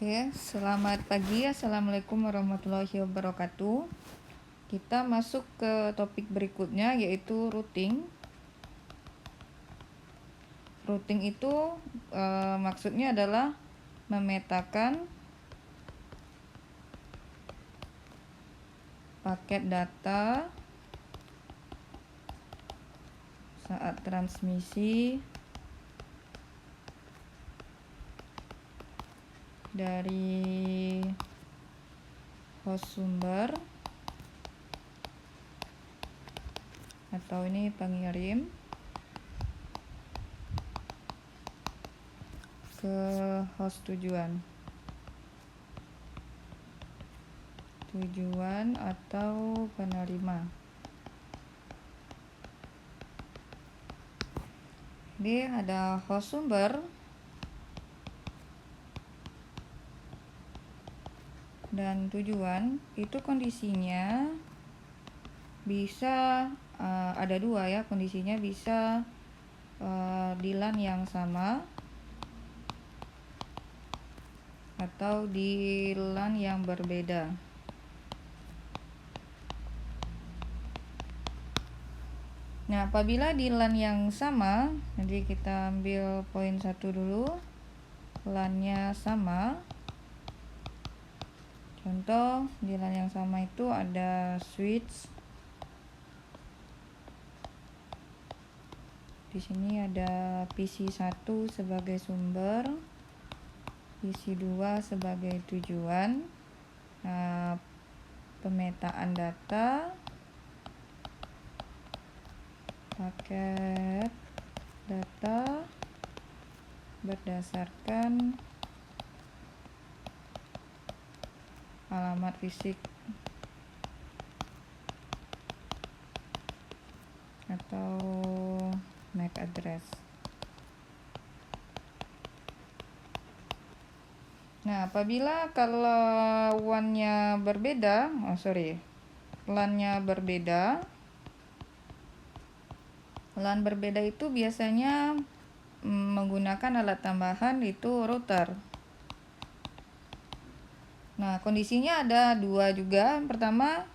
Oke, selamat pagi. Assalamualaikum warahmatullahi wabarakatuh. Kita masuk ke topik berikutnya, yaitu routing. Routing itu maksudnya adalah memetakan paket data saat transmisi dari host sumber atau ini pengirim ke host tujuan atau penerima. Jadi ada host sumber dan tujuan. Itu kondisinya bisa ada dua ya, kondisinya bisa di LAN yang sama atau di LAN yang berbeda. Nah, apabila di LAN yang sama, jadi kita ambil poin 1 dulu, LAN-nya sama. Contoh di LAN yang sama itu ada switch. Di sini ada PC1 sebagai sumber, PC2 sebagai tujuan. Nah, pemetaan data, paket data berdasarkan alamat fisik atau MAC address. Nah, apabila kalau LAN-nya berbeda, LAN-nya berbeda. LAN berbeda itu biasanya menggunakan alat tambahan, itu router. Nah, kondisinya ada dua juga. Yang pertama,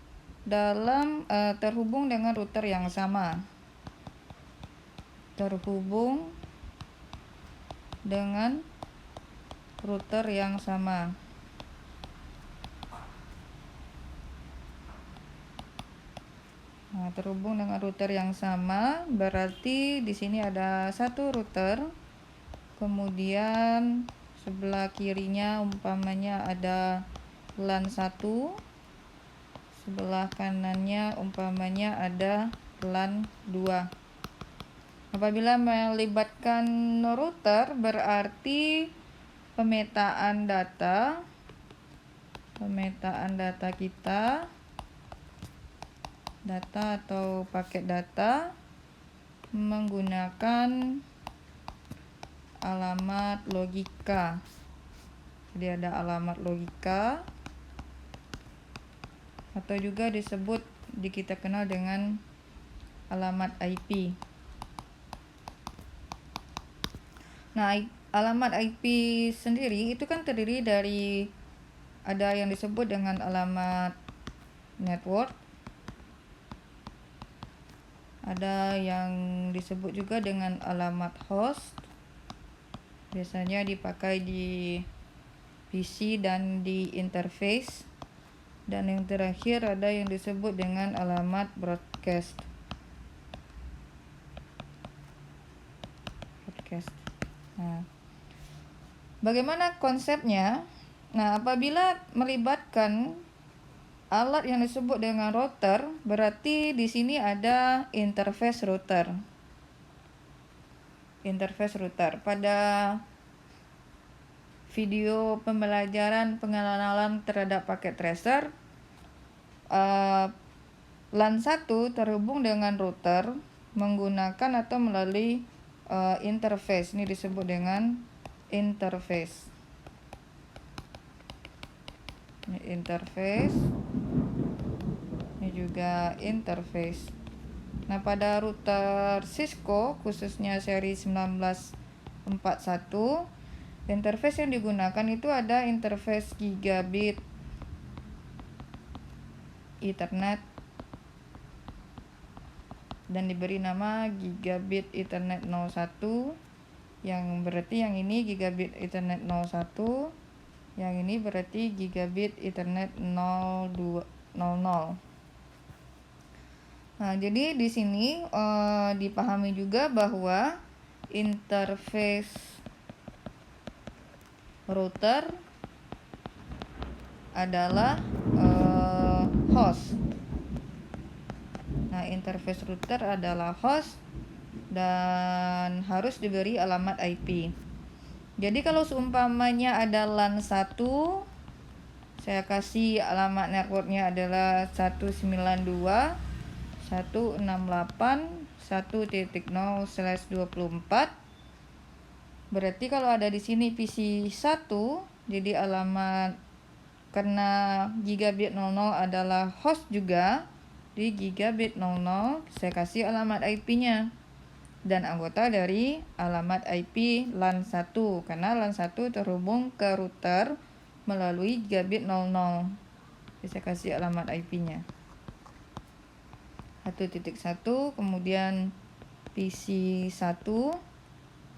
dalam terhubung dengan router yang sama. Terhubung dengan router yang sama. Nah, terhubung dengan router yang sama berarti di sini ada satu router. Kemudian sebelah kirinya umpamanya ada LAN 1. Sebelah kanannya umpamanya ada LAN 2. Apabila melibatkan router berarti pemetaan data kita, data atau paket data menggunakan alamat logika. Jadi ada alamat logika atau juga kita kenal dengan alamat IP. Nah, alamat IP sendiri itu kan terdiri dari ada yang disebut dengan alamat network, ada yang disebut juga dengan alamat host. Biasanya dipakai di PC dan di interface. Dan yang terakhir ada yang disebut dengan alamat broadcast. Nah, bagaimana konsepnya? Nah, apabila melibatkan alat yang disebut dengan router, berarti di sini ada interface router. Pada video pembelajaran pengenalan terhadap paket tracer, LAN 1 terhubung dengan router menggunakan atau melalui interface. Ini disebut dengan interface. Ini juga interface. Nah, pada router Cisco khususnya seri 1941 Interface yang digunakan itu ada interface gigabit Ethernet dan diberi nama gigabit Ethernet 01, yang berarti yang ini gigabit Ethernet 01, yang ini berarti gigabit Ethernet 0200. Nah, jadi di sini dipahami juga bahwa interface router adalah host. Nah, interface router adalah host dan harus diberi alamat IP. Jadi kalau seumpamanya ada LAN 1, saya kasih alamat networknya adalah 192.168.1.0/24. Berarti kalau ada di sini PC 1, jadi alamat karena gigabit 00 adalah host juga di gigabit 00, saya kasih alamat IP-nya dan anggota dari alamat IP LAN 1 karena LAN 1 terhubung ke router melalui gigabit 00. Jadi saya kasih alamat IP-nya 1.1, kemudian PC 1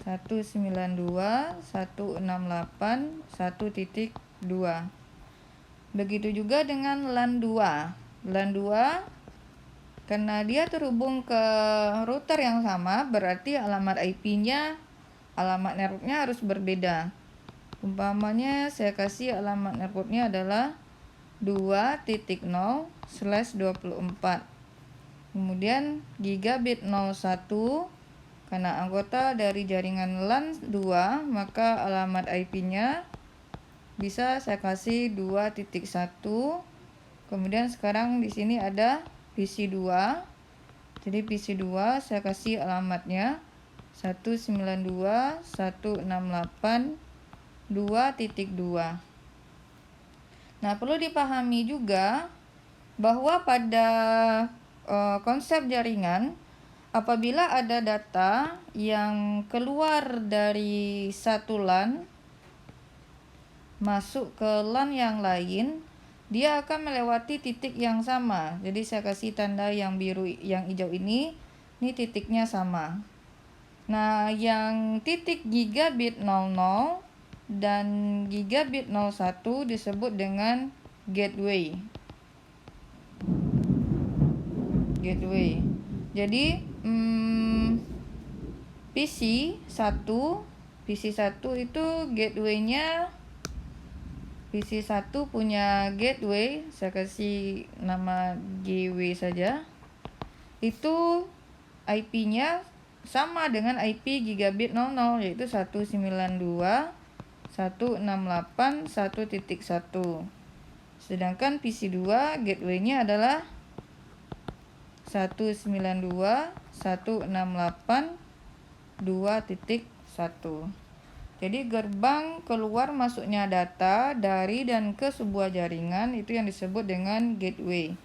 192.168.1.2. Begitu juga dengan LAN 2. LAN 2 karena dia terhubung ke router yang sama, berarti alamat IP-nya, alamat networknya harus berbeda. Umpamanya saya kasih alamat networknya adalah 2.0/24. Kemudian gigabit 01, karena anggota dari jaringan LAN 2, maka alamat IP-nya bisa saya kasih 2.1. Kemudian sekarang di sini ada PC 2. Jadi PC 2 saya kasih alamatnya 192.168.2.2. Nah, perlu dipahami juga bahwa pada konsep jaringan, apabila ada data yang keluar dari satu LAN masuk ke LAN yang lain, dia akan melewati titik yang sama. Jadi saya kasih tanda yang biru, yang hijau ini titiknya sama. Nah, yang titik gigabit 00 dan gigabit 01 disebut dengan gateway. Jadi PC 1 itu gateway-nya, PC 1 punya gateway, saya kasih nama GW saja. Itu IP-nya sama dengan IP gigabit 00, yaitu 192.168.1.1. Sedangkan PC 2 gateway-nya adalah 192.168.2.1. Jadi gerbang keluar masuknya data dari dan ke sebuah jaringan itu yang disebut dengan gateway.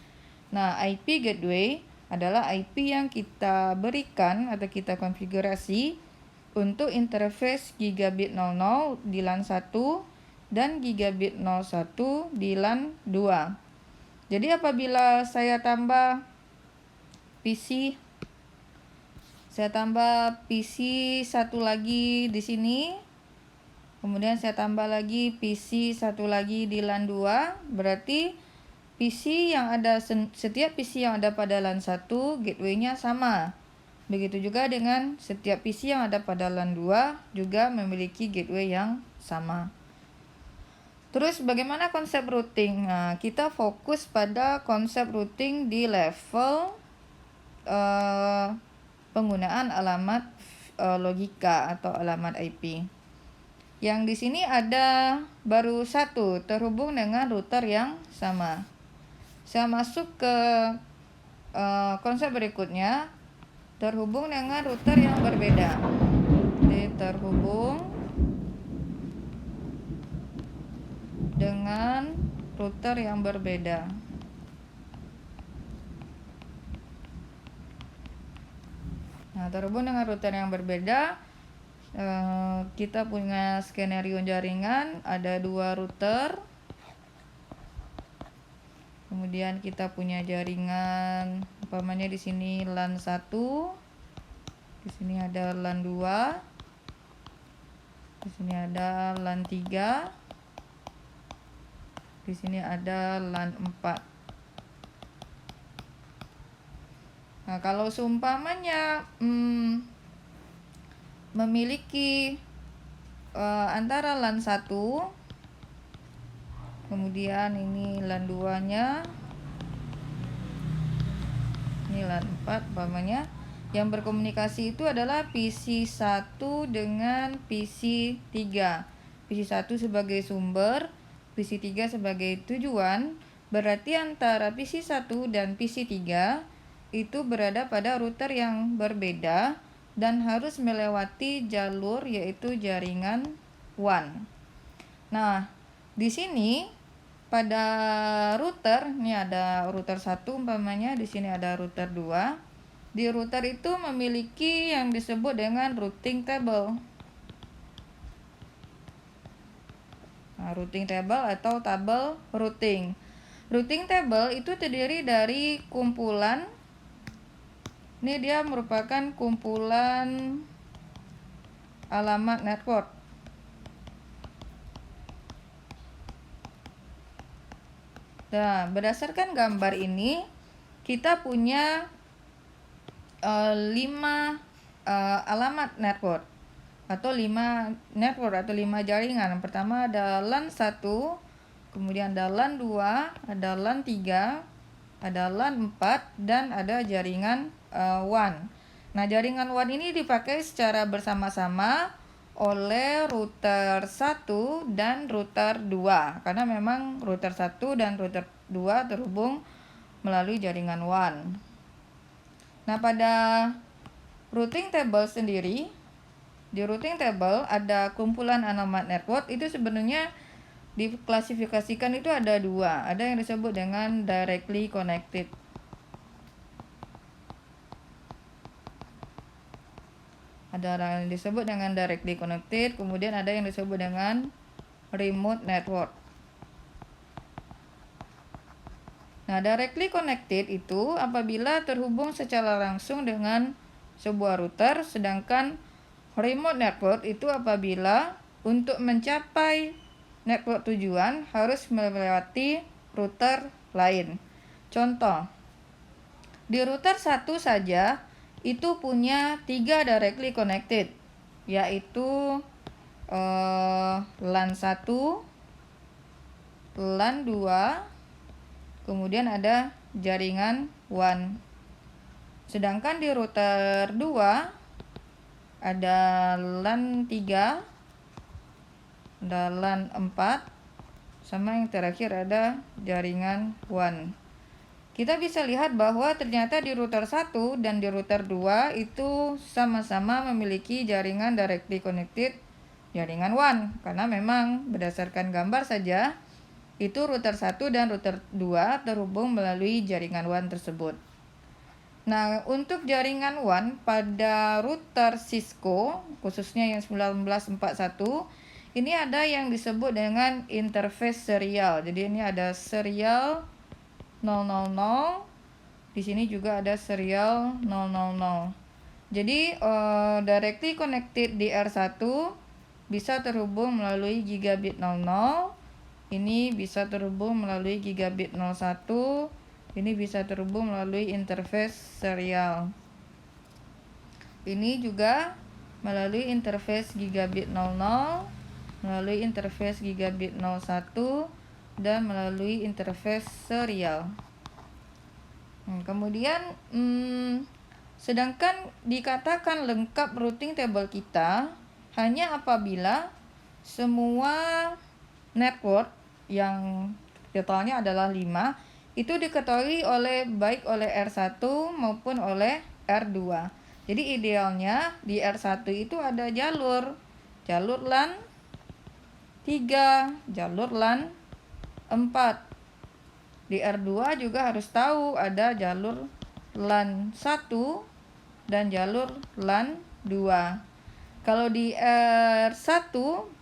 Nah, IP gateway adalah IP yang kita berikan atau kita konfigurasi untuk interface gigabit 00 di LAN 1 dan gigabit 01 di LAN 2. Jadi apabila saya tambah PC 1 lagi di sini, kemudian saya tambah lagi PC 1 lagi di LAN 2, berarti setiap PC yang ada pada LAN 1 gateway-nya sama. Begitu juga dengan setiap PC yang ada pada LAN 2 juga memiliki gateway yang sama. Terus bagaimana konsep routing? Nah, kita fokus pada konsep routing di level penggunaan alamat logika atau alamat IP. Yang di sini ada baru satu terhubung dengan router yang sama. Saya masuk ke konsep berikutnya, terhubung dengan router yang berbeda. Jadi terhubung dengan router yang berbeda. Nah, terhubung dengan router yang berbeda, kita punya skenario jaringan, ada 2 router. Kemudian kita punya jaringan, umpamanya di sini LAN 1, di sini ada LAN 2, di sini ada LAN 3, di sini ada LAN 4. Nah, kalau seumpamanya memiliki antara LAN 1, kemudian ini LAN 2 nya, ini LAN 4 umpamanya, yang berkomunikasi itu adalah PC 1 dengan PC 3. PC 1 sebagai sumber, PC 3 sebagai tujuan. Berarti antara PC 1 dan PC 3 itu berada pada router yang berbeda dan harus melewati jalur yaitu jaringan WAN. Nah, di sini pada router, ini ada router 1 umpamanya, di sini ada router 2. Di router itu memiliki yang disebut dengan routing table. Nah, routing table atau tabel routing. Routing table itu terdiri dari kumpulan. Ini dia merupakan kumpulan alamat network. Nah, berdasarkan gambar ini, kita punya 5 alamat network atau 5 network atau 5 jaringan. Yang pertama ada LAN 1, kemudian ada LAN 2, ada LAN 3, ada LAN 4, dan ada jaringan WAN. Nah, jaringan WAN ini dipakai secara bersama-sama oleh router 1 dan router 2 karena memang router 1 dan router 2 terhubung melalui jaringan WAN. Nah, pada routing table sendiri, di routing table ada kumpulan alamat network. Itu sebenarnya diklasifikasikan itu ada 2. Ada yang disebut dengan directly connected. Ada yang disebut dengan directly connected, kemudian ada yang disebut dengan remote network. Nah, directly connected itu apabila terhubung secara langsung dengan sebuah router, sedangkan remote network itu apabila untuk mencapai network tujuan harus melewati router lain. Contoh, di router 1 saja itu punya 3 directly connected, yaitu LAN 1, LAN 2, kemudian ada jaringan WAN. Sedangkan di router 2 ada LAN 3, ada LAN 4, sama yang terakhir ada jaringan WAN. Kita bisa lihat bahwa ternyata di router 1 dan di router 2 itu sama-sama memiliki jaringan directly connected jaringan WAN. Karena memang berdasarkan gambar saja, itu router 1 dan router 2 terhubung melalui jaringan WAN tersebut. Nah, untuk jaringan WAN pada router Cisco, khususnya yang 1941, ini ada yang disebut dengan interface serial. Jadi ini ada serial 000, di sini juga ada serial 000. Jadi directly connected di R1 bisa terhubung melalui gigabit 00, ini bisa terhubung melalui gigabit 01, ini bisa terhubung melalui interface serial. Ini juga melalui interface gigabit 00, melalui interface gigabit 01, dan melalui interface serial. Kemudian sedangkan dikatakan lengkap routing table kita hanya apabila semua network yang totalnya adalah 5 itu diketahui baik oleh R1 maupun oleh R2. Jadi idealnya di R1 itu ada jalur LAN 3, jalur LAN 4. Di R2 juga harus tahu ada jalur LAN 1 dan jalur LAN 2. Kalau di R1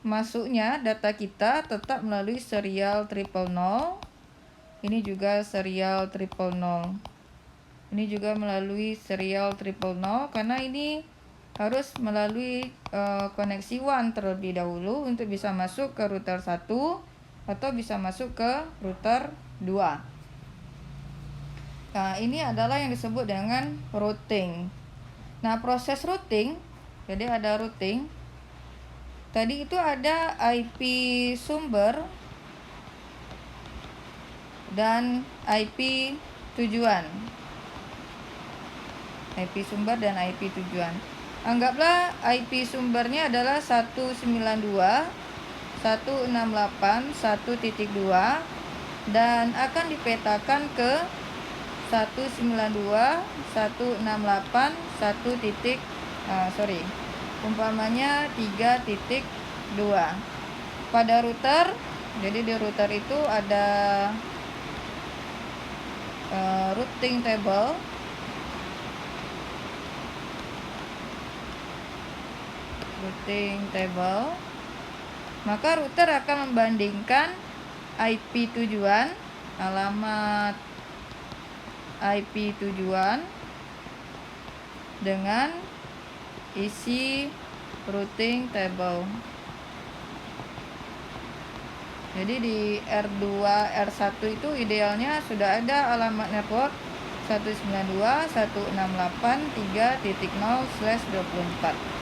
masuknya data kita tetap melalui serial 000. Ini juga serial 000. Ini juga melalui serial 000 karena ini harus melalui koneksi WAN terlebih dahulu untuk bisa masuk ke router 1 atau bisa masuk ke router 2. Nah, ini adalah yang disebut dengan routing. Nah, proses routing, jadi ada routing. Tadi itu ada IP sumber dan IP tujuan. IP sumber dan IP tujuan. Anggaplah IP sumbernya adalah 192.168.1.2 dan akan dipetakan ke 192.168.1. Umpamanya 3.2. Pada router, jadi di router itu ada routing table. Maka router akan membandingkan IP tujuan, alamat IP tujuan dengan isi routing table. Jadi di R2, R1 itu idealnya sudah ada alamat network 192.168.3.0/24.